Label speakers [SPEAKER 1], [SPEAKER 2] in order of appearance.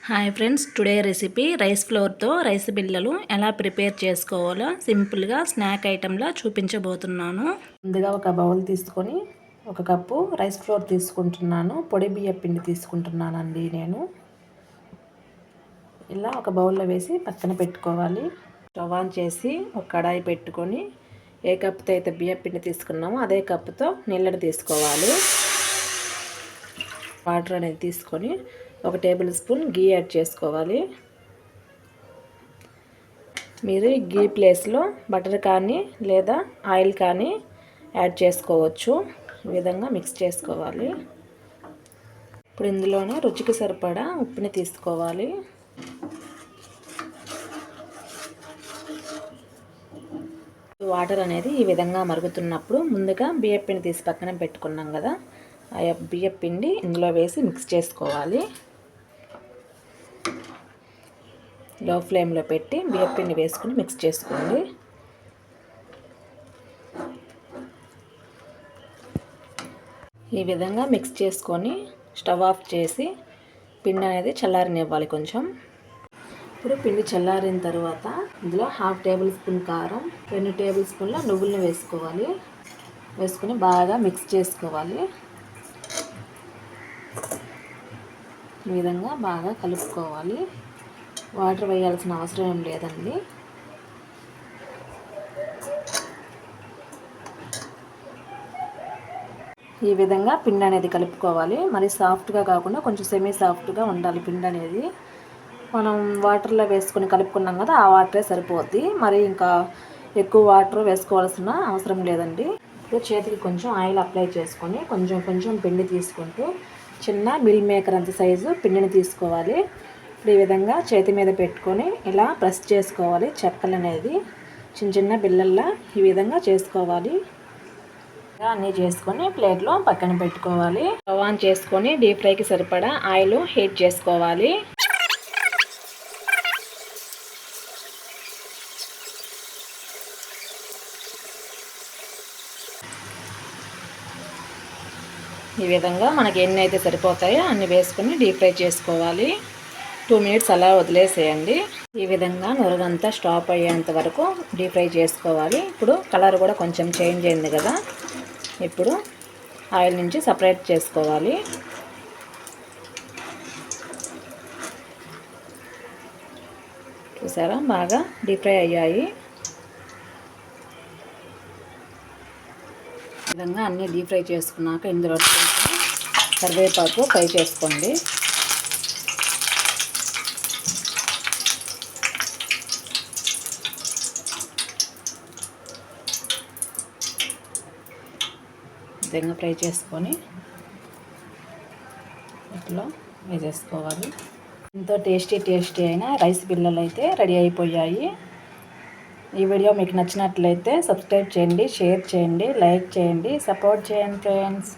[SPEAKER 1] Hi friends, today recipe rice ఫ్లోర్తో rice బిళ్ళలు ఎలా ప్రిపేర్ చేసుకోవాలో సింపుల్గా స్నాక్ ఐటెంలా చూపించబోతున్నాను. ముందుగా ఒక బౌల్ తీసుకొని 1 కప్పు రైస్ ఫ్లోర్ తీసుకుంటున్నాను. పొడి బియ్య పిండి తీసుకుంటున్నానండి నేను. ఇలా ఒక బౌల్లో వేసి పక్కన పెట్టుకోవాలి. స్టవ్ ఆన్ చేసి ఒక కడాయి పెట్టుకొని ఏ కప్పుతో అయితే బియ్య పిండి తీసుకున్నామో అదే కప్పుతో నీళ్ళని తీసుకోవాలి. వాటర్ అనేది తీసుకొని 1 టేబుల్ స్పూన్ గీ యాడ్ చేసుకోవాలి. మీరు గీ ప్లేస్లో బటర్ కానీ లేదా ఆయిల్ కానీ యాడ్ చేసుకోవచ్చు. ఈ విధంగా మిక్స్ చేసుకోవాలి. ఇప్పుడు ఇందులోనే రుచికి సరిపడా ఉప్పుని తీసుకోవాలి. వాటర్ అనేది ఈ విధంగా మరుగుతున్నప్పుడు ముందుగా బియ్యపిండి తీసి పక్కన పెట్టుకున్నాం కదా, ఆ బియ్యపిండి ఇందులో వేసి మిక్స్ చేసుకోవాలి. లో ఫ్లేమ్లో పెట్టి బియ్యపిండి వేసుకుని మిక్స్ చేసుకోండి. ఈ విధంగా మిక్స్ చేసుకొని స్టవ్ ఆఫ్ చేసి పిండి అనేది చల్లారనివ్వాలి కొంచెం. ఇప్పుడు పిండి చల్లారిన తర్వాత ఇందులో 1/2 టేబుల్ స్పూన్ కారం, 2 టేబుల్ స్పూన్ల నువ్వులను వేసుకోవాలి. వేసుకుని బాగా మిక్స్ చేసుకోవాలి. ఈ విధంగా బాగా కలుపుకోవాలి. వాటర్ వేయాల్సిన అవసరం ఏం లేదండి. ఈ విధంగా పిండి అనేది కలుపుకోవాలి. మరి సాఫ్ట్గా కాకుండా కొంచెం సెమీ సాఫ్ట్గా ఉండాలి పిండి అనేది. మనం వాటర్లో వేసుకొని కలుపుకున్నాం కదా, ఆ వాటరే సరిపోద్ది. మరి ఇంకా ఎక్కువ వాటర్ వేసుకోవాల్సిన అవసరం లేదండి. ఇప్పుడు చేతికి కొంచెం ఆయిల్ అప్లై చేసుకొని కొంచెం కొంచెం పిండి తీసుకుంటూ చిన్న మిల్ మేకర్ అంత సైజు పిండిని తీసుకోవాలి. ఇప్పుడు ఈ విధంగా చేతి మీద పెట్టుకొని ఇలా ప్రెస్ చేసుకోవాలి. చెక్కలు అనేది చిన్న చిన్న బిళ్ళల్లా ఈ విధంగా చేసుకోవాలి. అన్నీ చేసుకొని ప్లేట్లో పక్కన పెట్టుకోవాలి. స్టవ్ ఆన్ చేసుకొని డీప్ ఫ్రైకి సరిపడా ఆయిల్ హీట్ చేసుకోవాలి. ఈ విధంగా మనకి ఎన్ని అయితే సరిపోతాయో అన్ని వేసుకొని డీప్ ఫ్రై చేసుకోవాలి. 2 మినిట్స్ అలా వదిలేసేయండి. ఈ విధంగా నురగంతా స్టాప్ అయ్యేంత వరకు డీప్ ఫ్రై చేసుకోవాలి. ఇప్పుడు కలర్ కూడా కొంచెం చేంజ్ అయింది కదా, ఇప్పుడు ఆయిల్ నుంచి సపరేట్ చేసుకోవాలి. చూసారా, బాగా డీప్ ఫ్రై అయ్యాయి. ఈ విధంగా అన్నీ డీప్ ఫ్రై చేసుకున్నాక ఇందులో కరివేపాకు ఫ్రై చేసుకోండి. విధంగా ఫ్రై చేసుకొని ఇట్లా వేసేసుకోవాలి. ఎంతో టేస్టీ అయిన రైస్ బిళ్ళలు అయితే రెడీ అయిపోయాయి. ఈ వీడియో మీకు నచ్చినట్లయితే సబ్స్క్రైబ్ చేయండి, షేర్ చేయండి, లైక్ చేయండి, సపోర్ట్ చేయండి ఫ్రెండ్స్.